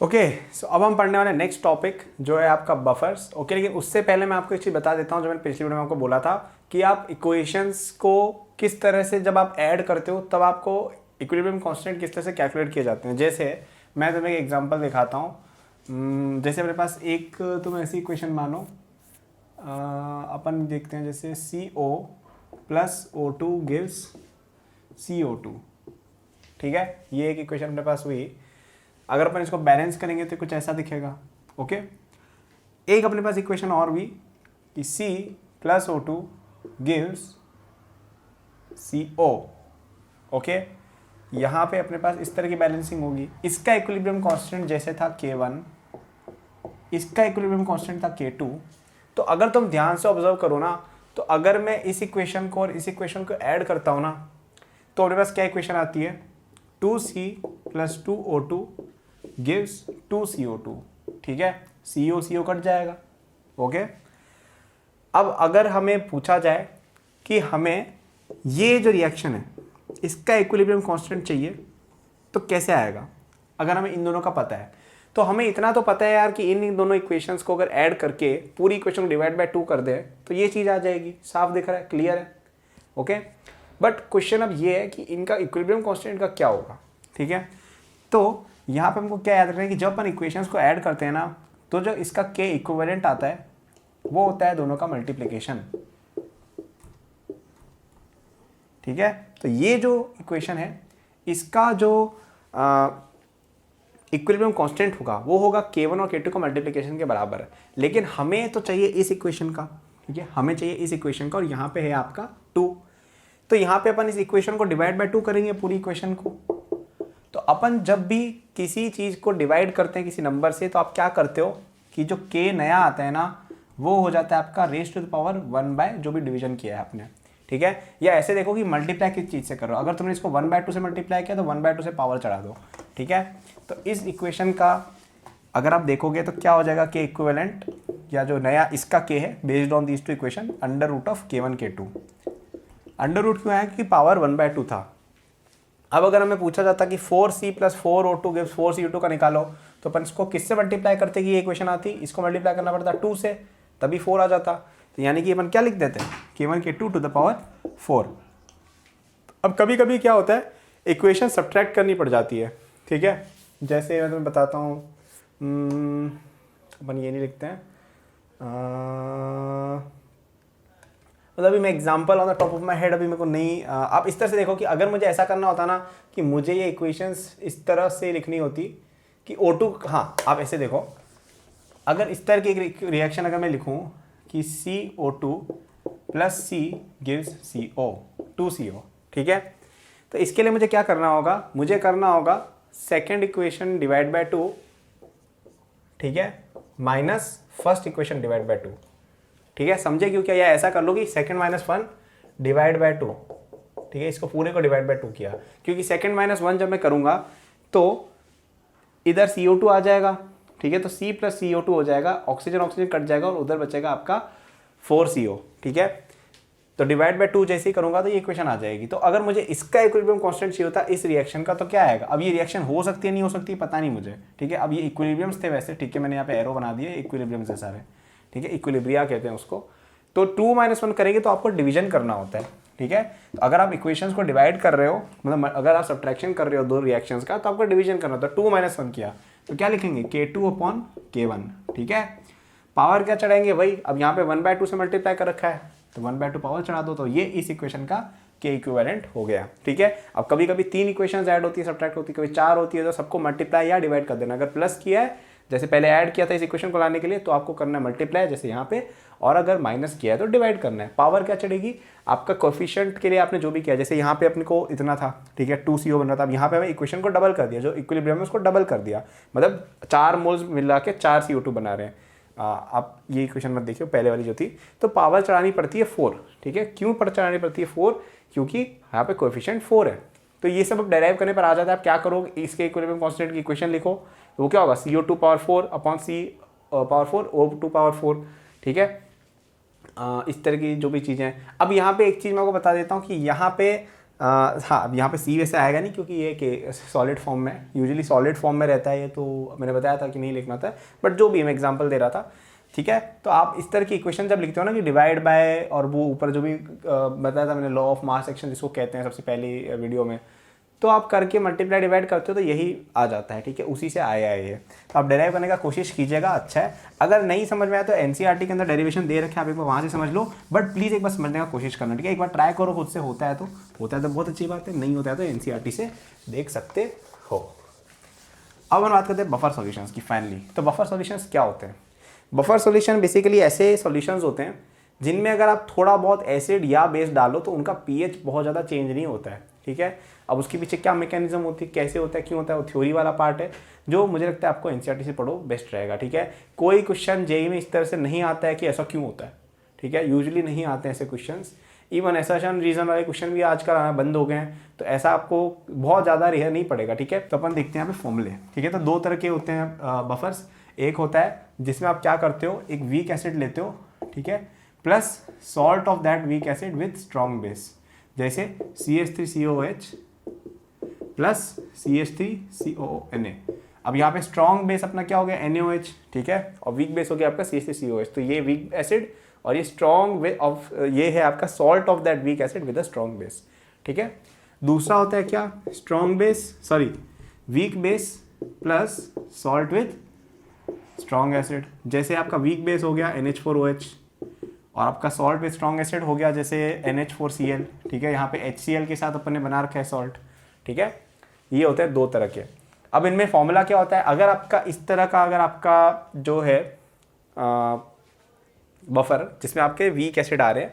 Okay so अब हम पढ़ने वाले नेक्स्ट टॉपिक जो है आपका बफर्स। ओके लेकिन उससे पहले मैं आपको एक चीज़ बता देता हूँ, जो मैंने पिछली वीडियो में आपको बोला था कि आप इक्वेशंस को किस तरह से जब आप ऐड करते हो तब आपको इक्विलिब्रियम कांस्टेंट किस तरह से कैलकुलेट किए जाते हैं। जैसे मैं तुम्हें एक एग्जांपल दिखाता हूँ। जैसे मेरे पास एक तुम ऐसी इक्वेशन मानो, अपन देखते हैं जैसे CO plus O2 gives CO2। ठीक है, ये एक इक्वेशन मेरे पास हुई। अगर अपन इसको बैलेंस करेंगे तो कुछ ऐसा दिखेगा। ओके, एक अपने पास इक्वेशन और भी कि C plus O2 gives CO। Okay, यहाँ पे अपने पास इस तरह की बैलेंसिंग होगी। इसका इक्विलिब्रियम कांस्टेंट जैसे था K1, इसका इक्विलिब्रियम कांस्टेंट था K2। तो अगर तुम ध्यान से ऑब्जर्व करो ना, तो अगर मैं इस इक्वेशन को और इस इक्वेशन को ऐड करता हूँ ना, तो अपने पास क्या इक्वेशन आती है, 2C plus 2O2 gives 2CO2। ठीक है, CO CO कट जाएगा। ओके, अब अगर हमें पूछा जाए कि हमें ये जो रिएक्शन है इसका इक्विलिब्रियम कांस्टेंट चाहिए तो कैसे आएगा। अगर हमें इन दोनों का पता है तो हमें इतना तो पता है यार कि इन दोनों इक्वेशंस को अगर ऐड करके पूरी इक्वेशन को डिवाइड बाय 2 कर दे तो ये चीज़ आ जाएगी। साफ दिख रहा है, क्लियर है। ओके, बट क्वेश्चन अब ये है कि इनका इक्विलिब्रियम कांस्टेंट का क्या होगा। ठीक है, तो यहाँ पे हमको क्या याद रखना है कि जब अपन इक्वेशंस को ऐड करते हैं ना, तो जो इसका K इक्विवेलेंट आता है वो होता है दोनों का मल्टीप्लिकेशन। ठीक है, तो ये जो इक्वेशन है इसका जो इक्विलिब्रियम कांस्टेंट होगा वो होगा K1 और K2 का मल्टीप्लिकेशन के बराबर है। लेकिन हमें तो चाहिए इस इक्वेशन का। ठीक है, हमें चाहिए इस इक्वेशन का, और यहाँ पे है आपका 2। तो यहाँ पे अपन इस इक्वेशन को डिवाइड बाय 2 करेंगे पूरी इक्वेशन को। तो अपन जब भी किसी चीज़ को डिवाइड करते हैं किसी नंबर से, तो आप क्या करते हो कि जो K नया आता है ना, वो हो जाता है आपका raise to the power 1 by जो भी डिवीजन किया है आपने। ठीक है, या ऐसे देखो कि मल्टीप्लाई किस चीज़ से कर रहे हो। अगर तुमने इसको 1 बाय 2 से मल्टीप्लाई किया तो 1 बाय 2 से पावर चढ़ा दो। ठीक है, तो इस इक्वेशन का अगर आप देखोगे तो क्या हो जाएगा, K इक्विवेलेंट या जो नया इसका K है based on these two equation under root of K1 K2। Under root क्यों आया, क्योंकि पावर 1 बाय 2 था। अब अगर हमें पूछा जाता कि 4C plus 4O2 gives 4CO2 का निकालो, तो अपन इसको किससे मल्टीप्लाई करते कि ये इक्वेशन आती, इसको मल्टीप्लाई करना पड़ता 2 से, तभी 4 आ जाता। तो यानी कि अपन क्या लिख देते हैं, K1 K2 to the power 4। अब कभी कभी क्या होता है, इक्वेशन सब्ट्रैक्ट करनी पड़ जाती है। ठीक है, जैसे मैं तुम्हें बताता हूँ, अपन ये नहीं लिखते हैं, मतलब अभी मैं example on the top of my head अभी मेरे को नहीं। आप इस तरह से देखो कि अगर मुझे ऐसा करना होता ना कि मुझे ये इक्वेशंस इस तरह से लिखनी होती कि O2, हाँ आप ऐसे देखो, अगर इस तरह की एक रिएक्शन अगर मैं लिखूं कि CO2 plus C gives CO 2CO। ठीक है, तो इसके लिए मुझे क्या करना होगा, मुझे करना होगा सेकेंड इक्वेशन डिवाइड बाय 2। ठीक है, minus first equation divide by 2। ठीक है, समझे क्यों क्या, या ऐसा कर लो कि सेकंड माइनस 1 डिवाइड बाय 2। ठीक है, इसको पूरे को डिवाइड बाय 2 किया, क्योंकि सेकंड माइनस 1 जब मैं करूंगा तो इधर CO2 आ जाएगा। ठीक है, तो C प्लस CO2 हो जाएगा, ऑक्सीजन ऑक्सीजन कट जाएगा और उधर बचेगा आपका 4CO। ठीक है, तो डिवाइड बाय 2 जैसे ही करूंगा तो ये इक्वेशन आ जाएगी। तो अगर मुझे इसका इक्विलिब्रियम कांस्टेंट चाहिए होता इस रिएक्शन का, तो क्या आएगा। अब ये रिएक्शन हो सकती है नहीं हो सकती पता नहीं मुझे। ठीक है, अब ये इक्विलिब्रियम्स थे वैसे। ठीक है, मैंने यहाँ पे एरो बना दिए, इक्विलिब्रियम्स है सारे। ठीक है, इक्विलिब्रिया कहते हैं उसको। तो 2 - 1 करेंगे तो आपको डिवीजन करना होता है। ठीक है, तो अगर आप इक्वेशंस को डिवाइड कर रहे हो, मतलब अगर आप सब्ट्रैक्शन कर रहे हो दो रिएक्शंस का, तो आपको डिवीजन करना होता है। 2 - 1 किया तो क्या लिखेंगे, K2 अपॉन K1। ठीक है, पावर क्या चढ़ाएंगे भाई, अब यहाँ पे 1 बाय 2 से मल्टीप्लाई कर रखा है तो 1 बाय 2 पावर चढ़ा दो, तो ये इस इक्वेशन का K इक्विवेलेंट हो गया। ठीक है, अब कभी कभी 3 इक्वेशंस ऐड होती है, सब्ट्रैक्ट होती है, कभी 4 होती है, तो सबको मल्टीप्लाई या डिवाइड कर देना। अगर प्लस किया है जैसे पहले ऐड किया था इस इक्वेशन को लाने के लिए, तो आपको करना है मल्टीप्लाई जैसे यहाँ पे, और अगर माइनस किया है तो डिवाइड करना है। पावर क्या चढ़ेगी, आपका कोफिशिएंट के लिए आपने जो भी किया, जैसे यहाँ पे अपने को इतना था। ठीक है, 2CO बन रहा था, अब यहाँ पे हमें इक्वेशन को डबल कर दिया, जो इक्विलिब्रियम है उसको डबल कर दिया, मतलब 4 मोल्स मिला के 4 CO2 बना रहे हैं। आप ये इक्वेशन मत देखिए, पहले वाली जो थी, तो पावर चढ़ानी पड़ती है 4। ठीक है, क्यों पर चढ़ानी पड़ती है 4, क्योंकि यहाँ पे कोएफिशिएंट 4 है। तो ये सब डेराइव करने पर आ जाता है। आप क्या करोगे, इसके इक्विलिब्रियम कांस्टेंट की इक्वेशन लिखो, वो क्या होगा, CO2 power 4 upon C power 4 O2 power 4। ठीक है, इस तरह की जो भी चीज़ें हैं। अब यहाँ पे एक चीज़ मैं आपको बता देता हूँ कि यहाँ पे हाँ, अब यहाँ पे सी वैसे आएगा नहीं क्योंकि ये कि सॉलिड फॉर्म में, यूजुअली सॉलिड फॉर्म में रहता है ये, तो मैंने बताया था कि नहीं लिखना था, बट जो भी मैं एग्जांपल दे रहा था, ठीक है। तो आप इस तरह की इक्वेशन जब लिखते हो ना कि डिवाइड बाय, और वो ऊपर जो भी बताया था मैंने लॉ ऑफ मास एक्शन जिसको कहते हैं सबसे पहली वीडियो में, तो आप करके मल्टीप्लाई डिवाइड करते हो तो यही आ जाता है, ठीक है, उसी से आया है ये। तो आप डेराइव करने का कोशिश कीजिएगा, अच्छा है। अगर नहीं समझ में आया तो एनसीईआरटी के अंदर डेरिवेशन दे रखे हैं, आप एक बार वहाँ से समझ लो, बट प्लीज़ एक बार समझने का कोशिश करना, ठीक है। एक बार ट्राई करो खुद से, होता है तो बहुत अच्छी बात है, नहीं होता है तो एनसीईआरटी से देख सकते हो। अब हम बात करते हैं बफर सॉल्यूशंस की फाइनली। तो बफर सॉल्यूशंस क्या होते हैं? बफर सॉल्यूशन बेसिकली ऐसे सॉल्यूशंस होते हैं जिनमें अगर आप थोड़ा बहुत एसिड या बेस डालो तो उनका पीएच बहुत ज़्यादा चेंज नहीं होता है, ठीक है। अब उसके पीछे क्या मैकेनिज्म होती है, कैसे होता है, क्यों होता है, वो थ्योरी वाला पार्ट है जो मुझे लगता है आपको एनसीईआरटी से पढ़ो बेस्ट रहेगा, ठीक है। कोई क्वेश्चन जेईई में इस तरह से नहीं आता है कि ऐसा क्यों होता है, ठीक है, यूजुअली नहीं आते हैं ऐसे क्वेश्चन। इवन एसर्शन रीजन वाले क्वेश्चन भी आजकल आना बंद हो गए हैं, तो ऐसा आपको बहुत ज़्यादा रेयर नहीं पड़ेगा, ठीक है। तो अपन देखते हैं यहाँ पे फॉर्मूले, ठीक है। तो दो तरह के होते हैं बफर्स। एक होता है जिसमें आप क्या करते हो, एक वीक एसिड लेते हो, ठीक है, plus salt of that weak acid with strong base, जैसे CH3COOH प्लस CH3COONA। अब यहाँ पे स्ट्रॉन्ग बेस अपना क्या हो गया, NaOH, ठीक है, और वीक बेस हो गया आपका CH3COOH। तो ये वीक एसिड और ये स्ट्रॉन्ग ऑफ, ये है आपका salt of that weak acid with a strong base, ठीक है। दूसरा होता है क्या, strong base, sorry weak base plus salt with strong acid, जैसे आपका वीक बेस हो गया NH4OH और आपका सॉल्ट विथ स्ट्रॉन्ग एसिड हो गया जैसे NH4Cl, ठीक है। यहाँ पे HCl के साथ अपन ने बना रखा है सॉल्ट, ठीक है। ये होते हैं दो तरह के। अब इनमें फॉर्मूला क्या होता है, अगर आपका इस तरह का, अगर आपका जो है बफर जिसमें आपके वीक एसिड आ रहे हैं,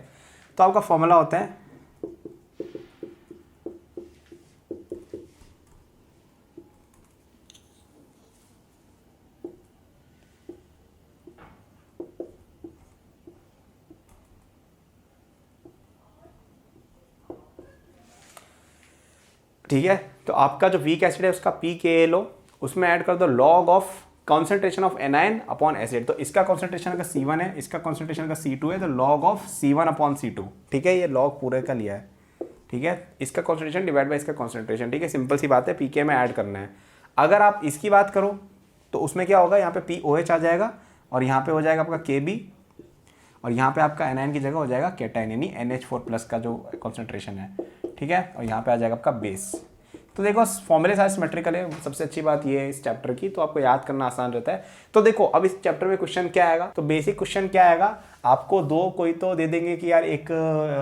तो आपका फॉर्मूला होता है ठीक है। तो आपका जो वीक एसिड है उसका pKa लो, उसमें ऐड कर दो log of concentration of anion upon acid. तो इसका कॉन्सेंट्रेशन अगर C1 है, इसका कॉन्सेंट्रेशन अगर C2 है, तो log of C1 upon C2, ठीक है। ये लॉग पूरे का लिया है, ठीक है। इसका कॉन्सेंट्रेशन डिवाइड बाई इसका कॉन्सेंट्रेशन, ठीक है। सिंपल सी बात है, pK में ऐड करना है। अगर आप इसकी बात करो तो उसमें क्या होगा, यहाँ पे POH आ जाएगा और यहाँ पे हो जाएगा आपका Kb, और यहाँ पे आपका एनाइन की जगह हो जाएगा केटाइन, यानी NH4 प्लस का जो कॉन्सेंट्रेशन है, ठीक है। और यहाँ पे आ जाएगा आपका बेस। तो देखो फॉर्मूले सारे सिमेट्रिकल है, सबसे अच्छी बात ये है इस चैप्टर की, तो आपको याद करना आसान रहता है। तो देखो अब इस चैप्टर में क्वेश्चन क्या आएगा, तो बेसिक क्वेश्चन क्या आएगा, आपको दो कोई तो दे देंगे कि यार एक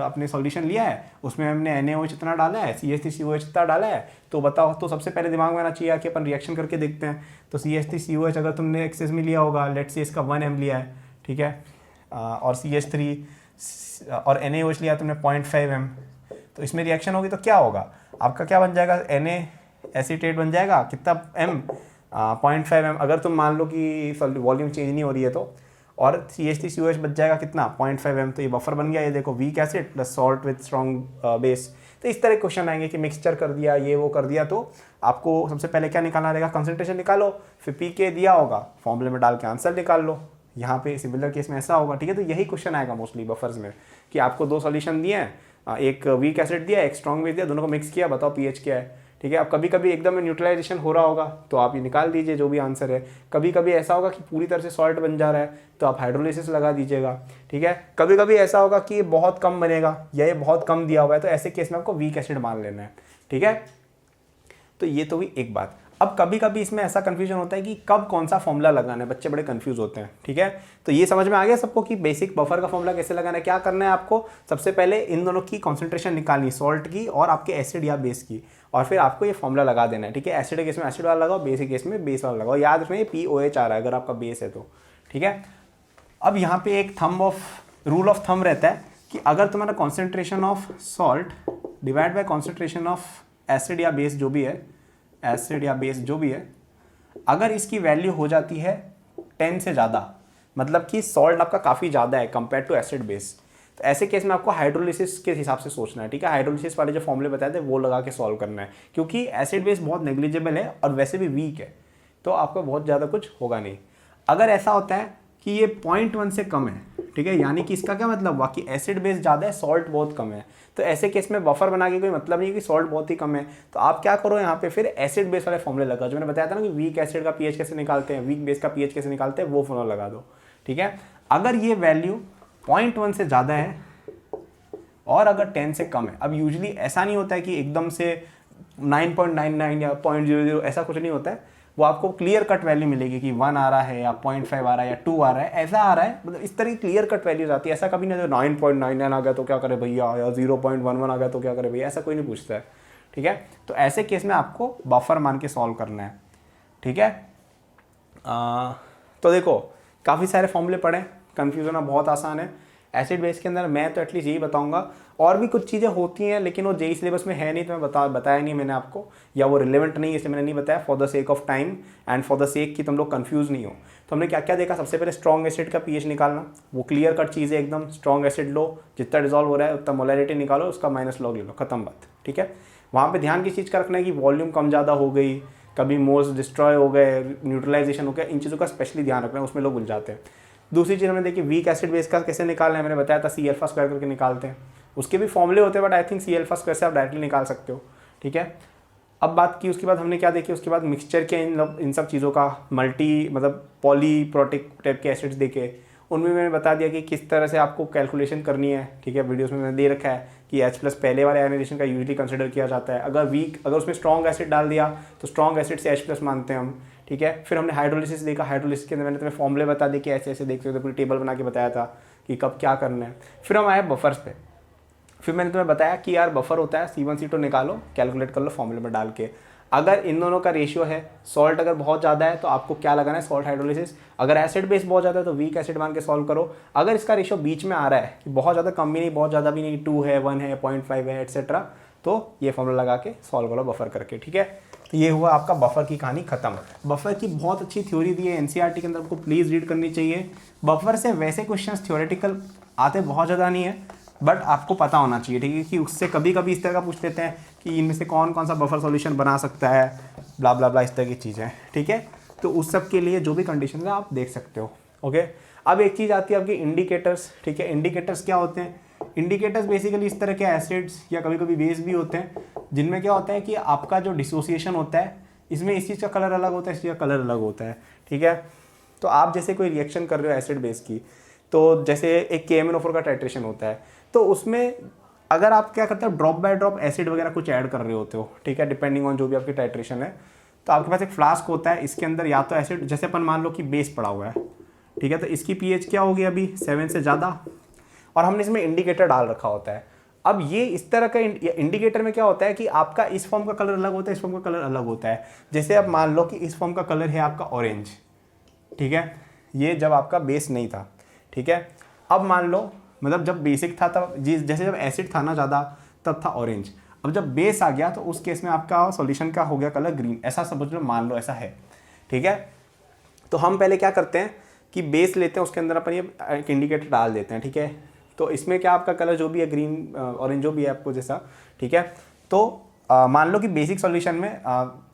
अपने सॉल्यूशन लिया है, उसमें हमने NaOH इतना डाला है, CH3COH इतना डाला है, तो बताओ। तो सबसे पहले दिमाग में आना चाहिए कि अपन रिएक्शन करके देखते हैं। तो CH3COH अगर तुमने एक्सेस में लिया होगा, लेट्स से इसका 1 m लिया है, ठीक है, और CH3 और NaOH लिया तुमने 0.5 m, तो इसमें रिएक्शन होगी तो क्या होगा, आपका क्या बन जाएगा, Na एसीटेट बन जाएगा, कितना m 0.5 m, अगर तुम मान लो कि वॉल्यूम चेंज नहीं हो रही है तो, और CH3COH बच जाएगा कितना 0.5 m। तो ये बफर बन गया, ये देखो weak acid plus salt with strong base. तो इस तरह क्वेश्चन आएंगे कि मिक्सचर कर दिया, ये वो कर दिया, तो आपको सबसे पहले क्या निकालना रहेगा, कंसंट्रेशन निकालो, फिर pK दिया होगा, फॉर्मूले में डाल के आंसर निकाल लो। यहाँ पे सिमिलर केस में ऐसा होगा, ठीक है। तो यही क्वेश्चन आएगा मोस्टली बफर्स में कि आपको दो सॉल्यूशन दिए हैं, एक वीक एसिड दिया, एक स्ट्रॉन्ग बेस दिया, दोनों को मिक्स किया, बताओ pH क्या है, ठीक है। अब कभी कभी एकदम न्यूट्रलाइजेशन हो रहा होगा तो आप ये निकाल दीजिए जो भी आंसर है। कभी कभी ऐसा होगा कि पूरी तरह से सॉल्ट बन जा रहा है तो आप हाइड्रोलिसिस लगा दीजिएगा, ठीक है। कभी कभी ऐसा होगा कि ये बहुत कम बनेगा या ये बहुत कम दिया हुआ है, तो ऐसे केस में आपको वीक एसिड मान लेना है, ठीक है। तो ये तो हुई एक बात। अब कभी कभी इसमें ऐसा कंफ्यूजन होता है कि कब कौन सा फॉर्मूला लगाना है, बच्चे बड़े कंफ्यूज होते हैं, ठीक है। तो ये समझ में आ गया सबको कि बेसिक बफर का फॉर्मूला कैसे लगाना है। क्या करना है आपको, सबसे पहले इन दोनों की कॉन्सेंट्रेशन निकालनी, सॉल्ट की और आपके एसिड या बेस की, और फिर आपको ये फॉर्मूला लगा देना है, ठीक है। एसिड केस में एसिड वाला लगाओ, बेसिक केस में बेस वाला लगाओ। याद रखना ये POH आ रहा है अगर आपका बेस है तो, ठीक है। अब यहाँ पे एक रूल ऑफ थंब रहता है कि अगर तुम्हारा concentration of salt divide by concentration of acid या बेस जो भी है, एसिड या बेस जो भी है, अगर इसकी वैल्यू हो जाती है 10 से ज़्यादा, मतलब कि सॉल्ट आपका काफ़ी ज़्यादा है कंपेयर टू एसिड बेस, तो ऐसे केस में आपको हाइड्रोलिसिस के हिसाब से सोचना है, ठीक है। हाइड्रोलिसिस वाले जो फॉर्मूले बताए थे वो लगा के सॉल्व करना है, क्योंकि एसिड बेस बहुत नेग्लिजिबल है और वैसे भी वीक है, तो आपको बहुत ज़्यादा कुछ होगा नहीं। अगर ऐसा होता है कि ये 0.1 से कम है, ठीक है, यानी कि इसका क्या मतलब हुआ कि एसिड बेस ज़्यादा है, सॉल्ट बहुत कम है। तो ऐसे केस में बफर बना के कोई मतलब नहीं है कि सॉल्ट बहुत ही कम है। तो आप क्या करो यहाँ पे फिर एसिड बेस वाले फॉर्मूले लगा, जो मैंने बताया था ना कि वीक एसिड का पीएच कैसे निकालते हैं, वीक बेस का पीएच कैसे निकालते हैं, वो फॉर्मूला लगा दो। ठीक है, अगर ये वैल्यू 0.1 से ज़्यादा है और अगर 10 से कम है, अब यूजुअली ऐसा नहीं होता है कि एकदम से 9.99 या 0.00 ऐसा कुछ नहीं होता है, वो आपको क्लियर कट वैल्यू मिलेगी कि 1 आ रहा है या 0.5 आ रहा है या 2 आ रहा है, ऐसा आ रहा है, मतलब इस तरह की क्लियर कट वैल्यूज आती है। ऐसा कभी नहीं 9.99 आ गया तो क्या करे भैया, या 0.11 आ गया तो क्या करे भैया, ऐसा कोई नहीं पूछता है। ठीक है, तो ऐसे केस में आपको बफर मान के सॉल्व करना है। ठीक है, तो देखो काफ़ी सारे फॉर्मूले पढ़े, कन्फ्यूज़न होना बहुत आसान है। एसिड बेस के अंदर मैं तो एटलीस्ट यही बताऊंगा, और भी कुछ चीज़ें होती हैं लेकिन वो जेई सिलेबस में है नहीं, तो मैं बताया नहीं मैंने आपको, या वो रिलेवेंट नहीं है इसलिए मैंने नहीं बताया, for the sake of time and for the sake कि तुम लोग कंफ्यूज नहीं हो। तो हमने क्या क्या देखा, सबसे पहले स्ट्रॉन्ग एसिड का पीएच निकालना, वो क्लियर कट चीज़ है एकदम। स्ट्रॉन्ग एसिड लो, जितना डिजॉल्व हो रहा है उतना मोलैरिटी निकालो, उसका माइनस लॉग ले लो, खत्म बात। ठीक है, वहाँ पर ध्यान किस चीज़ का रखना है कि वॉल्यूम कम ज़्यादा हो गई, कभी मोल्स डिस्ट्रॉय हो गए, न्यूट्रलाइजेशन हो गया, इन चीज़ों का स्पेशली ध्यान रखना है, उसमें लोग भूल जाते हैं। दूसरी चीज़ हमने देखी वीक एसिड बेस का कैसे निकालना है, मैंने बताया था सी अल्फा स्क्वायर करके निकालते हैं, उसके भी फॉर्मूले होते हैं but I think C alpha square से आप डायरेक्टली निकाल सकते हो। ठीक है, अब बात की उसके बाद हमने क्या देखी, उसके बाद मिक्सचर के इन सब चीज़ों का मल्टी मतलब पॉलीप्रोटिक टाइप के एसिड्स देखे, उनमें मैंने बता दिया कि किस तरह से आपको कैलकुलेशन करनी है। ठीक है, वीडियोस में मैंने दे रखा है कि H+ पहले वाले आयनाइजेशन का यूजुअली कंसिडर किया जाता है, अगर उसमें स्ट्रॉन्ग एसिड डाल दिया तो स्ट्रॉन्ग एसिड से H+ मानते हैं हम। ठीक है, फिर हमने हाइड्रोलिसिस देखा, हाइड्रोलिसिस के अंदर मैंने तुम्हें फॉर्मूले बता दिए कि ऐसे ऐसे देख सकते हो, पूरी टेबल बना के बताया था कि कब क्या करना है। फिर हम आए बफर्स पे, फिर मैंने तुम्हें बताया कि यार बफर होता है C1 C2 निकालो, कैलकुलेट कर लो फॉर्मूले में डाल के। अगर इन दोनों का रेशियो है, सॉल्ट अगर बहुत ज़्यादा है तो आपको क्या लगाना है, सॉल्ट हाइड्रोलिसिस। अगर एसिड बेस बहुत ज़्यादा है तो वीक एसिड मान के सॉल्व करो। अगर इसका रेशियो बीच में आ रहा है कि बहुत ज़्यादा कम भी नहीं बहुत ज़्यादा भी नहीं, 2 है 1 है 0.5 है एटसेट्रा, तो ये फॉर्मूला लगा के सॉल्व करो बफर करके। ठीक है, तो ये हुआ आपका बफर की कहानी खत्म। बफर की बहुत अच्छी थ्योरी दी है एनसीईआरटी के अंदर, आपको प्लीज़ रीड करनी चाहिए। बफर से वैसे क्वेश्चंस थ्योरेटिकल आते बहुत ज़्यादा नहीं है बट आपको पता होना चाहिए। ठीक है, कि उससे कभी कभी इस तरह का पूछ लेते हैं कि इनमें से कौन कौन सा बफर सॉल्यूशन बना सकता है, ब्ला ब्ला ब्ला, इस तरह की चीज़ें। ठीक है, तो उस सब के लिए जो भी कंडीशन है आप देख सकते हो। ओके, अब एक चीज़ आती है आपकी इंडिकेटर्स। ठीक है, इंडिकेटर्स क्या होते हैं, इंडिकेटर्स बेसिकली इस तरह के एसिड्स या कभी कभी बेस भी होते हैं, जिनमें क्या होता है कि आपका जो डिसोसिएशन होता है, इसमें इस चीज़ का कलर अलग होता है, इस चीज़ का कलर अलग होता है। ठीक है, तो आप जैसे कोई रिएक्शन कर रहे हो एसिड बेस की, तो जैसे एक KMnO4 का टाइट्रेशन होता है, तो उसमें अगर आप क्या करते हो, ड्रॉप बाय ड्रॉप एसिड वगैरह कुछ ऐड कर रहे होते हो। ठीक है, डिपेंडिंग ऑन जो भी आपकी टाइट्रेशन है, तो आपके पास एक फ्लास्क होता है, इसके अंदर या तो एसिड, जैसे अपन मान लो कि बेस पड़ा हुआ है, ठीक है, तो इसकी पीएच क्या होगी अभी 7 से ज़्यादा, और हमने इसमें इंडिकेटर डाल रखा होता है। अब ये इस तरह का इंडिकेटर में क्या होता है कि आपका इस फॉर्म का कलर अलग होता है, इस फॉर्म का कलर अलग होता है। जैसे अब मान लो कि इस फॉर्म का कलर है आपका ऑरेंज, ठीक है, ये जब आपका बेस नहीं था। ठीक है, अब मान लो मतलब जब बेसिक था तब जैसे जब एसिड था ना ज़्यादा तब था ऑरेंज, अब जब बेस आ गया तो उस केस में आपका सॉल्यूशन का हो गया कलर ग्रीन, ऐसा समझ लो, मान लो ऐसा है। ठीक है, तो हम पहले क्या करते हैं कि बेस लेते हैं, उसके अंदर अपन ये एक इंडिकेटर डाल देते हैं। ठीक है, तो इसमें क्या आपका कलर जो भी है ग्रीन ऑरेंज जो भी है आपको जैसा, ठीक है, तो मान लो कि बेसिक सॉल्यूशन में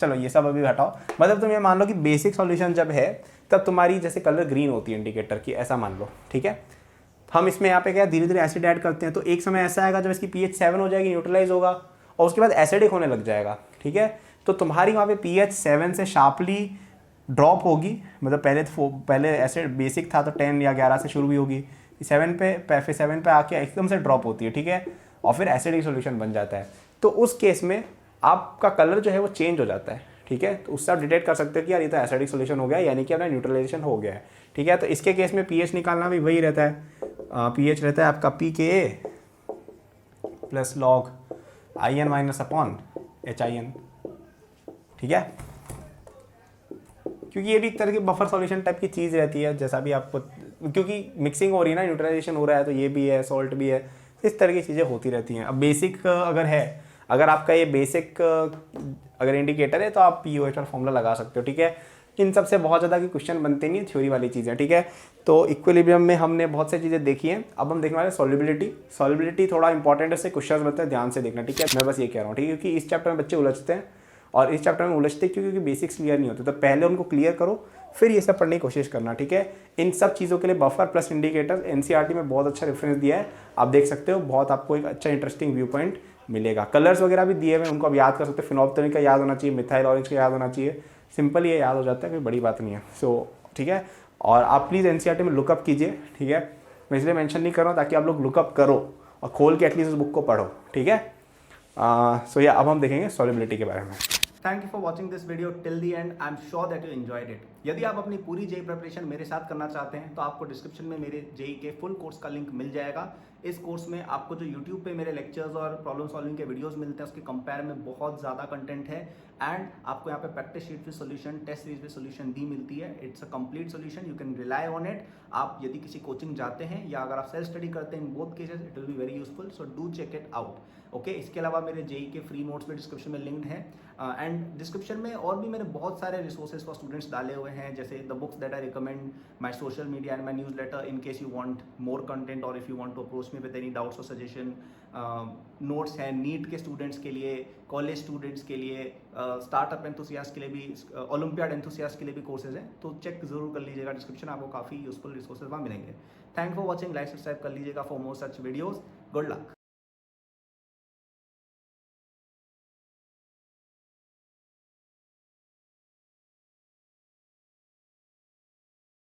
चलो ये सब अभी हटाओ, मतलब तुम ये मान लो कि बेसिक सॉल्यूशन जब है तब तुम्हारी जैसे कलर ग्रीन होती है इंडिकेटर की, ऐसा मान लो। ठीक है, हम इसमें यहाँ पे क्या धीरे धीरे एसिड ऐड करते हैं, तो एक समय ऐसा आएगा जब इसकी pH 7 हो जाएगी, न्यूट्रलाइज होगा, और उसके बाद एसिडिक होने लग जाएगा। ठीक है, तो तुम्हारी वहाँ पे pH 7 से शार्पली ड्रॉप होगी, मतलब पहले एसिड बेसिक था तो 10 या 11 से शुरू भी होगी, 7 पे आके एकदम से ड्रॉप होती है। ठीक है, और फिर एसिडिक सोल्यूशन बन जाता है, तो उस केस में आपका कलर जो है वो चेंज हो जाता है। ठीक है, तो उससे आप डिटेक्ट कर सकते हो कि यार ये तो एसिडिक सोल्यूशन हो गया, यानी कि अपना न्यूट्रलाइजेशन हो गया है। ठीक है, तो इसके केस में pH निकालना भी वही रहता है, pH रहता है आपका pKa plus log IN minus upon HIN। ठीक है, क्योंकि ये भी एक तरह की बफर सॉल्यूशन टाइप की चीज़ रहती है, जैसा भी आपको, क्योंकि मिक्सिंग हो रही है ना, न्यूट्रलाइजेशन हो रहा है, तो ये भी है, सॉल्ट भी है, इस तरह की चीज़ें होती रहती हैं। अब बेसिक अगर है, अगर आपका ये बेसिक अगर इंडिकेटर है तो आप POH और फॉर्मूला लगा सकते हो। ठीक है, इन सब से बहुत ज़्यादा की क्वेश्चन बनते नहीं, थ्योरी वाली चीज़ें। ठीक है, तो इक्विलिब्रियम में हमने बहुत सी चीज़ें देखी हैं, अब हम देखने वाले सॉल्युबिलिटी थोड़ा इंपॉर्टेंट है, इससे क्वेश्चन बनते हैं, ध्यान से देखना। ठीक है, मैं बस ये कह रहा हूँ। ठीक है, क्योंकि इस चैप्टर में बच्चे उलझते हैं, और इस चैप्टर में उलझते क्योंकि बेसिक्स क्लियर नहीं होते, तो पहले उनको क्लियर करो, फिर ये सब पढ़ने की कोशिश करना, ठीक है। इन सब चीज़ों के लिए बफर प्लस इंडिकेटर्स एनसीईआरटी में बहुत अच्छा रेफरेंस दिया है, आप देख सकते हो, बहुत आपको एक अच्छा इंटरेस्टिंग व्यू पॉइंट मिलेगा। कलर्स वगैरह भी दिए हुए हैं, उनको आप याद कर सकते हो। फिनोल्फ्थालीन का याद होना चाहिए, मिथाइल ऑरेंज का याद होना चाहिए, सिंपल ये याद हो जाता है, कोई बड़ी बात नहीं है। सो ठीक है, और आप प्लीज़ एनसीईआरटी में लुकअप कीजिए, ठीक है। मैं इसलिए मेंशन नहीं कर रहा हूँ ताकि आप लोग लुकअप करो और खोल के एटलीस्ट उस बुक को पढ़ो, ठीक है। सो या अब हम देखेंगे सॉल्युबिलिटी के बारे में। Thank you for watching this video till the and. I am sure that you enjoyed it. यदि आप अपनी पूरी जेई प्रिपरेशन मेरे साथ करना चाहते हैं तो आपको डिस्क्रिप्शन में मेरे जेई के फुल कोर्स का लिंक मिल जाएगा। इस कोर्स में आपको जो यूट्यूब पे मेरे लेक्चर्स और प्रॉब्लम सॉल्विंग के वीडियोस मिलते हैं उसके कंपेयर में बहुत ज़्यादा कंटेंट है, एंड आपको यहाँ पे practice sheet with solution, test series with solution दी मिलती है। It's a complete solution, you can rely on it. आप यदि किसी कोचिंग जाते हैं या अगर आप सेल्फ स्टडी करते हैं, in both cases it will be very useful, so do check it out, okay. इसके अलावा मेरे जेई के फ्री नोट्स भी डिस्क्रिप्शन में लिंक्ड हैं, एंड डिस्क्रिप्शन में और भी मैंने बहुत सारे रिसोर्सेज फॉर स्टूडेंट्स डाले हुए हैं, जैसे the books that I recommend, my social media and my newsletter in case you want more content or if you want to approach me with any doubts or suggestion. Notes हैं NEET के students के लिए, college students के लिए, startup enthusiast के लिए भी, olympiad enthusiast के लिए भी कोर्सेज हैं, तो चेक जरूर कर लीजिएगा डिस्क्रिप्शन, आपको काफ़ी यूजफुल रिसोर्सेज वहाँ मिलेंगे। Thank for watching, like subscribe कर लीजिएगा for more such videos. Good luck.